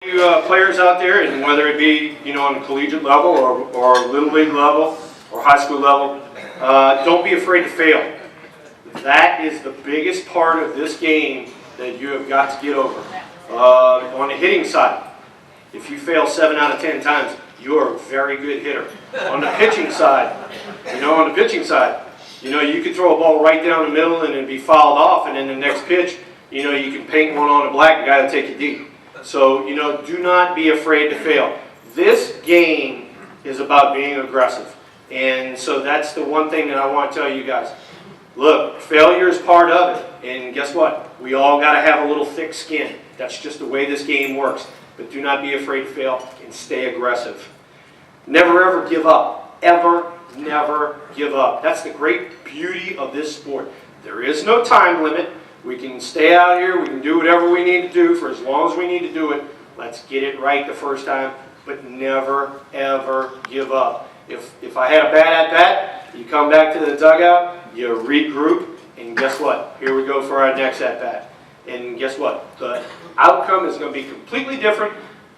You players out there, and whether it be on the collegiate level or little league level or high school level, don't be afraid to fail. That is the biggest part of this game that you have got to get over. On the hitting side, if you fail 7 out of 10 times, you are a very good hitter. On the pitching side, you could throw a ball right down the middle and then be fouled off, and then the next pitch, you can paint one on the black, the guy will take you deep. So, do not be afraid to fail. This game is about being aggressive. And so that's the one thing that I want to tell you guys. Look, failure is part of it. And guess what? We all got to have a little thick skin. That's just the way this game works. But do not be afraid to fail and stay aggressive. Never ever give up. Ever, never give up. That's the great beauty of this sport. There is no time limit. We can stay out here. We can do whatever we need to do for as long as we need to do it. Let's get it right the first time. But never, ever give up. If I had a bad at-bat, you come back to the dugout, you regroup, and guess what? Here we go for our next at-bat. And guess what? The outcome is going to be completely different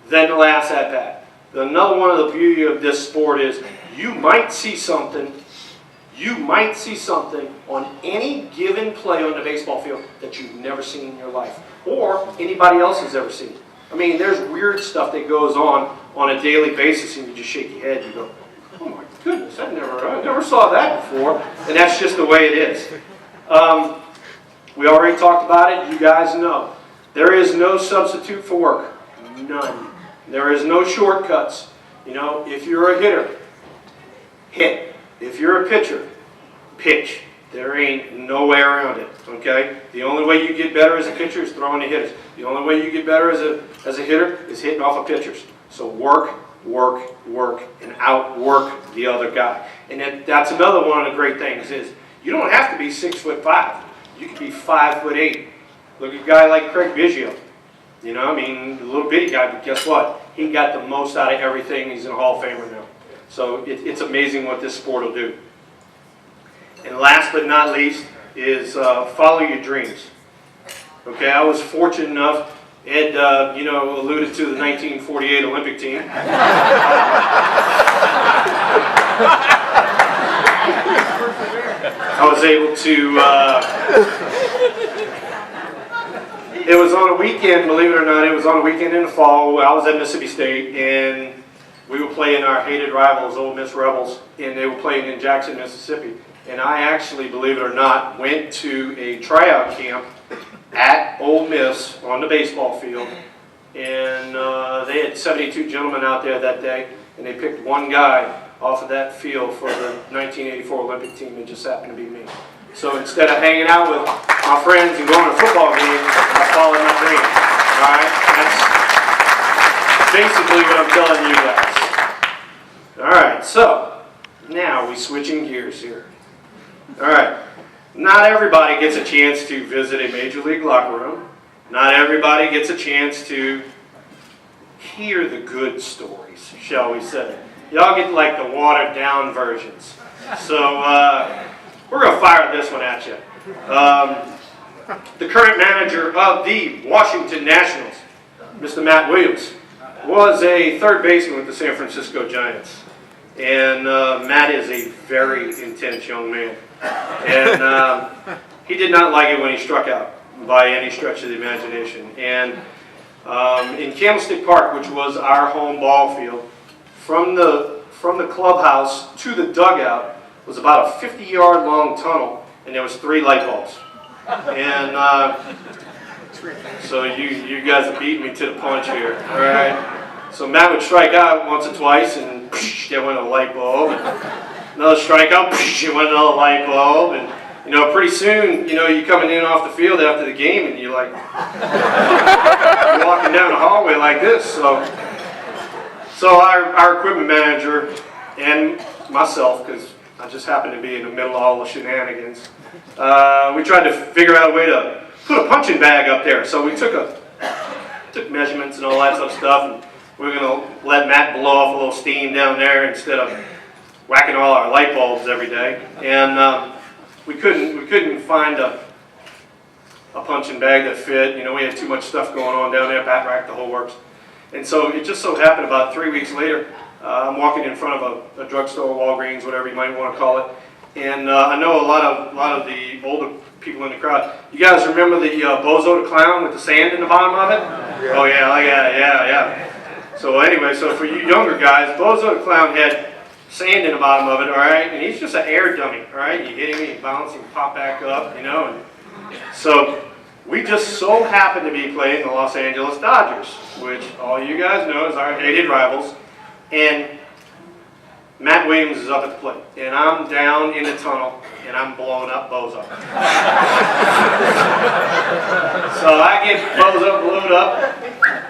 than the last at-bat. Another one of the beauty of this sport is you might see something on any given play on the baseball field that you've never seen in your life or anybody else has ever seen. I mean, there's weird stuff that goes on a daily basis, and you just shake your head and go, oh my goodness, I never saw that before. And that's just the way it is. We already talked about it. You guys know. There is no substitute for work. None. There is no shortcuts. If you're a hitter, hit. If you're a pitcher, pitch. There ain't no way around it, okay? The only way you get better as a pitcher is throwing the hitters. The only way you get better as a hitter is hitting off of pitchers. So work, and outwork the other guy. And that's another one of the great things is you don't have to be 6'5". You can be 5'8". Look at a guy like Craig Biggio. A little bitty guy, but guess what? He got the most out of everything. He's in the Hall of Famer now. So it's amazing what this sport will do. And last but not least is follow your dreams. Okay, I was fortunate enough. Ed, alluded to the 1948 Olympic team. I was able to. It was on a weekend, believe it or not. It was on a weekend in the fall. I was at Mississippi State, and we were playing our hated rivals, Ole Miss Rebels, and they were playing in Jackson, Mississippi. And I actually, believe it or not, went to a tryout camp at Ole Miss on the baseball field. And they had 72 gentlemen out there that day, and they picked one guy off of that field for the 1984 Olympic team. It just happened to be me. So instead of hanging out with my friends and going to football games, I followed my dream. All right? That's basically what I'm telling you guys. All right, so now we're switching gears here. All right, not everybody gets a chance to visit a major league locker room. Not everybody gets a chance to hear the good stories, shall we say. Y'all get like the watered down versions. So we're going to fire this one at you. The current manager of the Washington Nationals, Mr. Matt Williams, was a third baseman with the San Francisco Giants. And Matt is a very intense young man. And he did not like it when he struck out by any stretch of the imagination. And in Candlestick Park, which was our home ball field, from the clubhouse to the dugout was about a 50-yard long tunnel, and there was 3 light bulbs. And so you guys have beaten me to the punch here. All right. So Matt would strike out once or twice, and there went a light bulb. Another strikeout, it went another light bulb, and pretty soon, you're coming in off the field after the game, and you're like, you're walking down the hallway like this. So our equipment manager and myself, because I just happened to be in the middle of all the shenanigans, we tried to figure out a way to put a punching bag up there. So we took measurements and all that sort of stuff, and we were going to let Matt blow off a little steam down there instead of whacking all our light bulbs every day. And we couldn't find a punching bag that fit. We had too much stuff going on down there, bat rack, the whole works. And so it just so happened about 3 weeks later, I'm walking in front of a drugstore, Walgreens, whatever you might want to call it. And I know a lot of the older people in the crowd. You guys remember the Bozo the Clown with the sand in the bottom of it? Yeah. Oh yeah. So anyway, so for you younger guys, Bozo the Clown had sand in the bottom of it, all right? And he's just an air dummy, all right? You hit him, he bounce, he pop back up, you know? And so we just so happen to be playing the Los Angeles Dodgers, which all you guys know is our hated rivals. And Matt Williams is up at the plate, and I'm down in the tunnel, and I'm blowing up Bozo. So I get Bozo blowed up.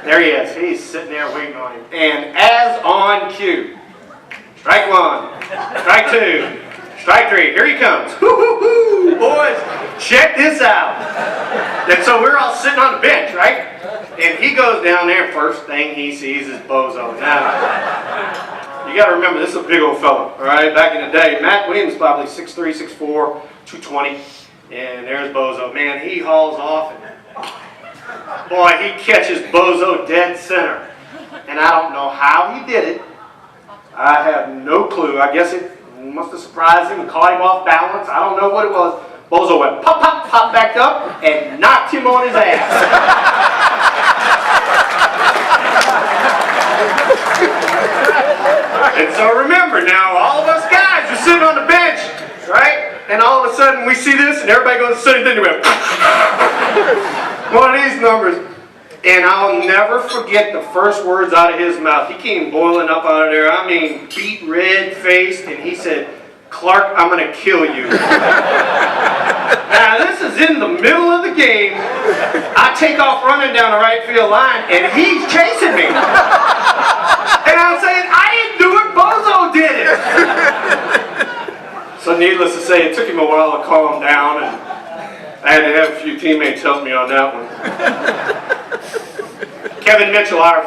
There he is. He's sitting there waiting on him. And as on cue, strike one, strike two, strike three. Here he comes. Woo-hoo-hoo, boys, check this out. And so we're all sitting on the bench, right? And he goes down there. First thing he sees is Bozo. Now, you got to remember, this is a big old fella, all right? Back in the day, Matt Williams probably 6'3", 6'4", 220. And there's Bozo. Man, he hauls off. And boy, he catches Bozo dead center. And I don't know how he did it. I have no clue. I guess it must have surprised him and caught him off balance. I don't know what it was. Bozo went pop, pop, pop back up and knocked him on his ass. And so remember now, all of us guys are sitting on the bench, right? And all of a sudden we see this and everybody goes to the same thing. One of these numbers. And I'll never forget the first words out of his mouth. He came boiling up out of there. I mean, beet red faced, and he said, "Clark, I'm going to kill you." Now, this is in the middle of the game. I take off running down the right field line, and he's chasing me. And I'm saying, I didn't do it, Bozo did it. So needless to say, it took him a while to calm down, and I had to have a few teammates help me on that one. Kevin Mitchell, our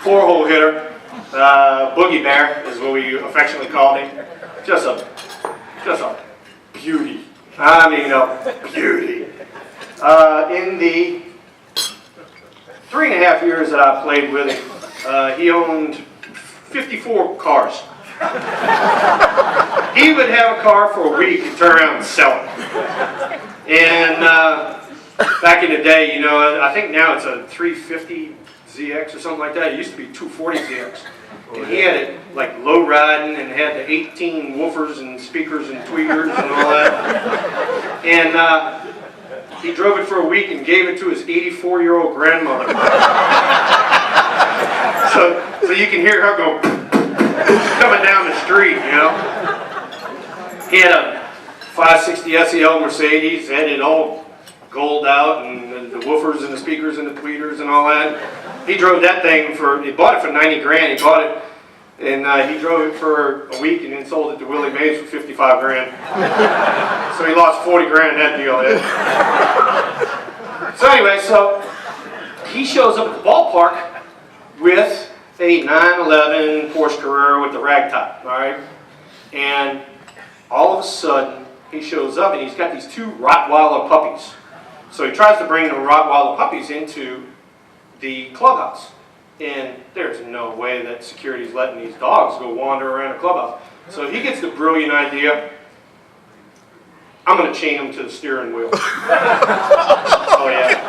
four-hole hitter, Boogie Bear is what we affectionately called him. Just a beauty. I mean, a beauty. In the 3.5 years that I played with him, he owned 54 cars. He would have a car for a week and turn around and sell it. And back in the day, you know, I think now it's a 350 ZX or something like that. It used to be 240 ZX. And he had it like low riding and had the 18 woofers and speakers and tweeters and all that. And he drove it for a week and gave it to his 84-year-old grandmother. So you can hear her go coming down the street, you know. He had a 560 SEL Mercedes, had it all gold out, and the woofers and the speakers and the tweeters and all that. He drove that thing he bought it for 90 grand. He bought it, and he drove it for a week and then sold it to Willie Mays for 55 grand. So he lost 40 grand in that deal. So anyway, so he shows up at the ballpark with a 911 Porsche Carrera with the rag top, all right? And all of a sudden, he shows up and he's got these two Rottweiler puppies. So he tries to bring the Rottweiler puppies into the clubhouse. And there's no way that security's letting these dogs go wander around the clubhouse. So he gets the brilliant idea, I'm going to chain them to the steering wheel. Oh yeah.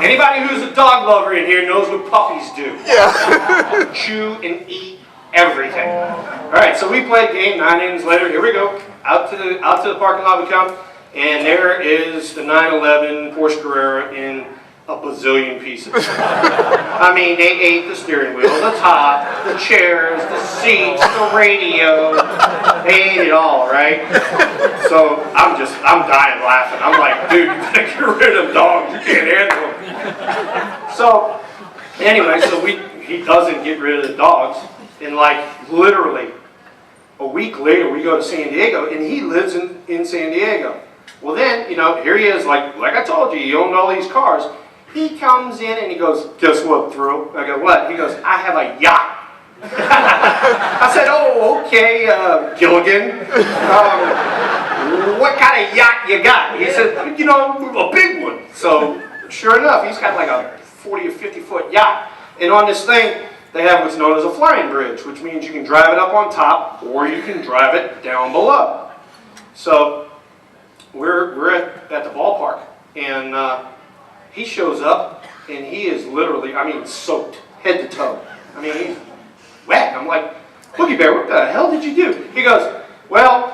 Anybody who's a dog lover in here knows what puppies do. Yeah. Chew and eat everything. All right, so we played game 9 innings later. Here we go. Out to the parking lot we come, and there is the 911 Porsche Carrera in a bazillion pieces. I mean, they ate the steering wheel, the top, the chairs, the seats, the radio. They ate it all, right? So I'm dying laughing. I'm like, dude, you gotta get rid of them dogs. You can't handle them. So anyway, he doesn't get rid of the dogs. And like literally a week later, we go to San Diego, and he lives in San Diego. Well then, you know, here he is, like I told you, he owned all these cars. He comes in and he goes, "Guess what, Thrill?" I go, "What?" He goes, "I have a yacht." I said, "Oh, okay, Gilligan. What kind of yacht you got?" He said, "You know, a big one." So sure enough, he's got like a 40 or 50-foot yacht. And on this thing, they have what's known as a flying bridge, which means you can drive it up on top or you can drive it down below. So we're at the ballpark, and he shows up, and he is literally, I mean, soaked, head to toe. I mean, he's wet. I'm like, Boogie Bear, what the hell did you do? He goes, well,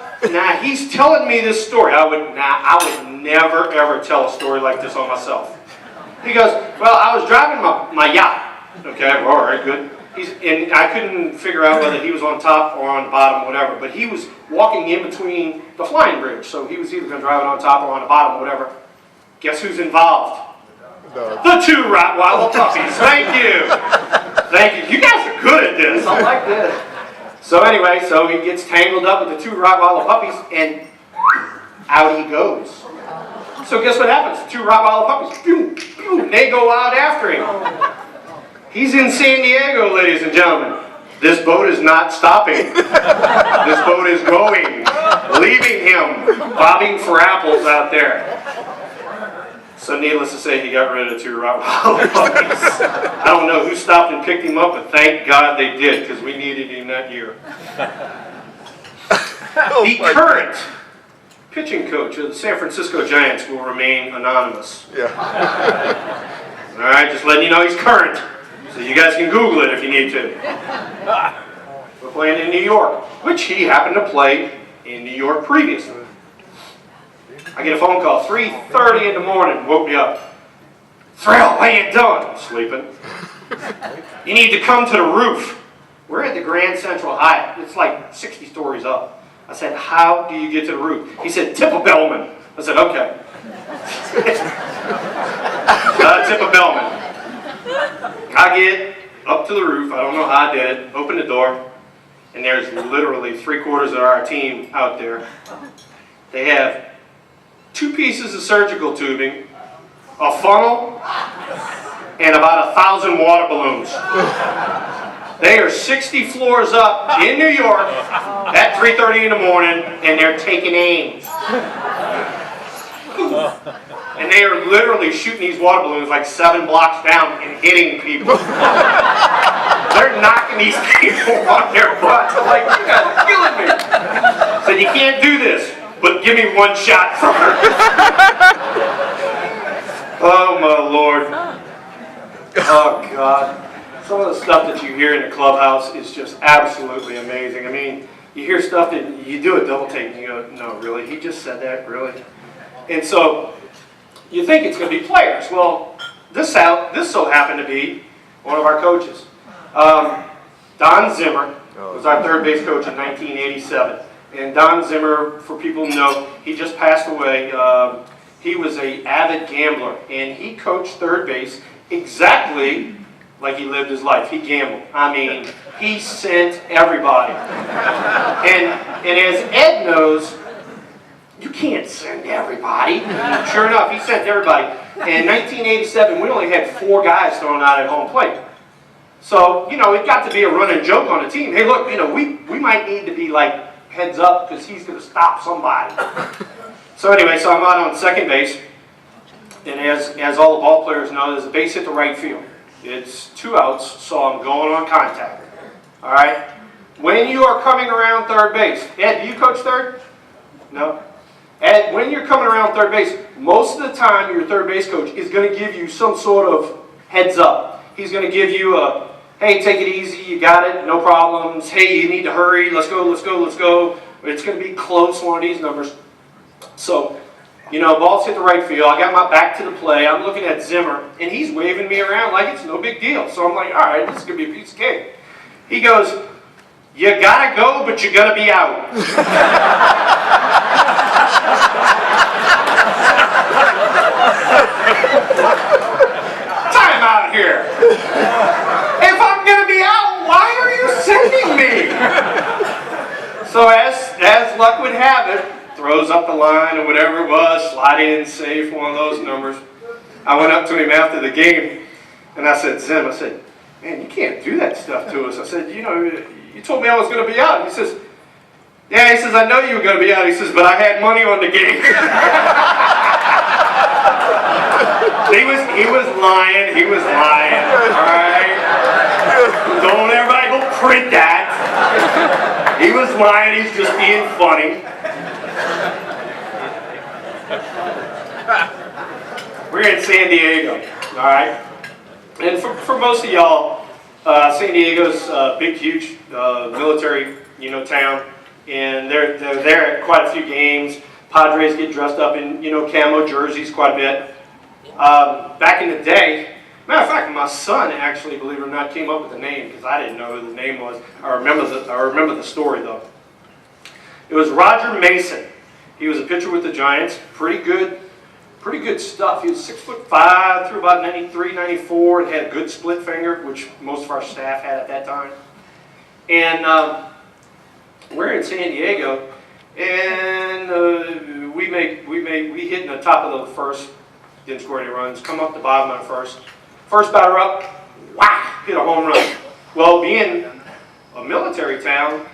he's telling me this story. I would never, ever tell a story like this on myself. He goes, well, I was driving my yacht. Okay, all right, good. And I couldn't figure out whether he was on top or on the bottom, whatever. But he was walking in between the flying bridge, so he was either going to drive it on top or on the bottom, whatever. Guess who's involved? The two Rottweiler puppies. Thank you. Thank you. You guys are good at this. I like this. So anyway, so he gets tangled up with the two Rottweiler puppies, and out he goes. So guess what happens? The two Rottweiler puppies, boom, boom, they go out after him. He's in San Diego, ladies and gentlemen. This boat is not stopping. This boat is going, leaving him, bobbing for apples out there. So needless to say, he got rid of the two Rottweiler puppies. I don't know who stopped and picked him up, but thank God they did, because we needed him that year. The current pitching coach of the San Francisco Giants will remain anonymous. Yeah. All right, just letting you know he's current. So you guys can Google it if you need to. We're playing in New York, which he happened to play in New York previously. I get a phone call, 3:30 in the morning, woke me up. Thrill, how you doing? I'm sleeping. You need to come to the roof. We're at the Grand Central Hyatt. It's like 60 stories up. I said, how do you get to the roof? He said, tip a bellman. I said, okay. Tip a bellman. I get up to the roof, I don't know how I did it, open the door, and there's literally 3/4 of our team out there. They have 2 pieces of surgical tubing, a funnel, and about 1,000 water balloons. They are 60 floors up in New York at 3:30 in the morning, and they're taking aims. And they are literally shooting these water balloons like 7 blocks down and hitting people. They're knocking these people on their butts. I'm like, you guys are killing me. Said, you can't do this, but give me 1 shot first. Oh, my Lord. Oh, God. Some of the stuff that you hear in the clubhouse is just absolutely amazing. I mean, you hear stuff that you do a double take and you go, no, really? He just said that? Really? And so you think it's going to be players. Well, this so happened to be one of our coaches. Don Zimmer was our third base coach in 1987. And Don Zimmer, for people who know, he just passed away. He was an avid gambler, and he coached third base exactly like he lived his life. He gambled. I mean, he sent everybody. And as Ed knows, you can't send everybody. Sure enough, he sent everybody. And in 1987, we only had 4 guys thrown out at home plate. So, you know, it got to be a running joke on the team. Hey, look, you know, we might need to be like heads up because he's going to stop somebody. So anyway, so I'm out on second base. And as all the ball players know, there's a base hit to right field. It's 2 outs, so I'm going on contact. All right? When you are coming around third base, Ed, do you coach third? No? Ed, when you're coming around third base, most of the time your third base coach is going to give you some sort of heads up. He's going to give you a, hey, take it easy, you got it, no problems. Hey, you need to hurry, let's go, let's go, let's go. It's going to be close, one of these numbers. So, you know, ball's hit the right field. I got my back to the play. I'm looking at Zimmer, and he's waving me around like it's no big deal. So I'm like, all right, this is going to be a piece of cake. He goes, you got to go, but you're going to be out. Time out here. If I'm going to be out, why are you sending me? So as luck would have it, throws up the line or whatever it was, slide in safe, one of those numbers. I went up to him after the game, and I said, Zim, I said, man, you can't do that stuff to us. I said, you know, you told me I was going to be out. He says, yeah, he says, I know you were going to be out. He says, but I had money on the game. He was lying. He was lying. All right. Don't everybody go print that. He was lying. He's just being funny. We're in San Diego. All right. And for most of y'all, San Diego's a big, huge military, town, and they're there at quite a few games. Padres get dressed up in, camo jerseys quite a bit. Back in the day, matter of fact, my son actually, believe it or not, came up with the name because I didn't know who the name was. I remember the story though. It was Roger Mason. He was a pitcher with the Giants. Pretty good stuff. He was 6'5", threw about 93, 94, and had a good split finger, which most of our staff had at that time. And we're in San Diego, and we hit in the top of the first, didn't score any runs. Come up the bottom of the first. First batter up, whack, hit a home run. Well, being a military town,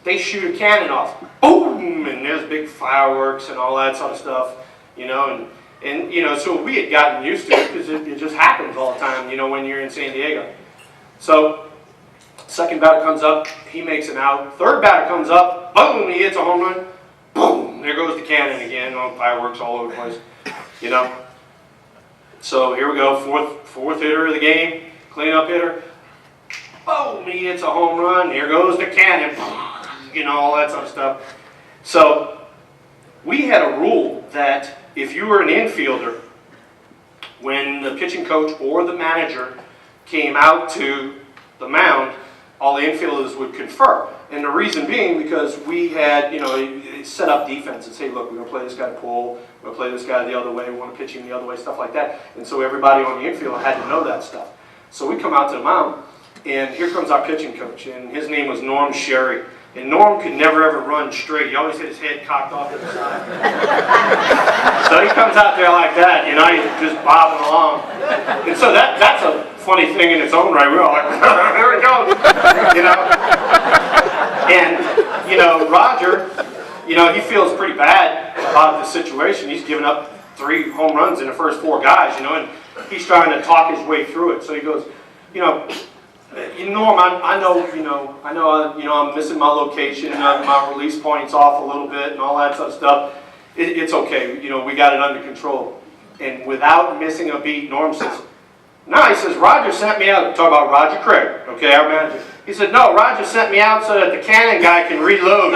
they shoot a cannon off, boom, and there's big fireworks and all that sort of stuff, and so we had gotten used to it because it just happens all the time, when you're in San Diego. So, second batter comes up, he makes an out. Third batter comes up, boom, he hits a home run, boom, there goes the cannon again, fireworks all over the place, So here we go, fourth hitter of the game, cleanup hitter, boom, he hits a home run, here goes the cannon, all that sort of stuff. So, we had a rule that if you were an infielder, when the pitching coach or the manager came out to the mound, all the infielders would confer. And the reason being because we had, set up defense and say, look, we're going to play this guy to pull, we're going to play this guy the other way, we want to pitch him the other way, stuff like that. And so everybody on the infield had to know that stuff. So we come out to the mound, and here comes our pitching coach, and his name was Norm Sherry. And Norm could never ever run straight. He always had his head cocked off to the side. So he comes out there like that, he's just bobbing along. And so that's a funny thing in its own right. We're all like, there it goes, And, Roger, he feels pretty bad about the situation. He's given up 3 home runs in the first 4 guys, and he's trying to talk his way through it. So he goes, Norm, I know, I'm missing my location, my release point's off a little bit and all that sort of stuff. It's okay, we got it under control. And without missing a beat, Norm says, no, he says, Roger sent me out, talk about Roger Craig, okay, our manager. He said, no, Roger sent me out so that the cannon guy can reload.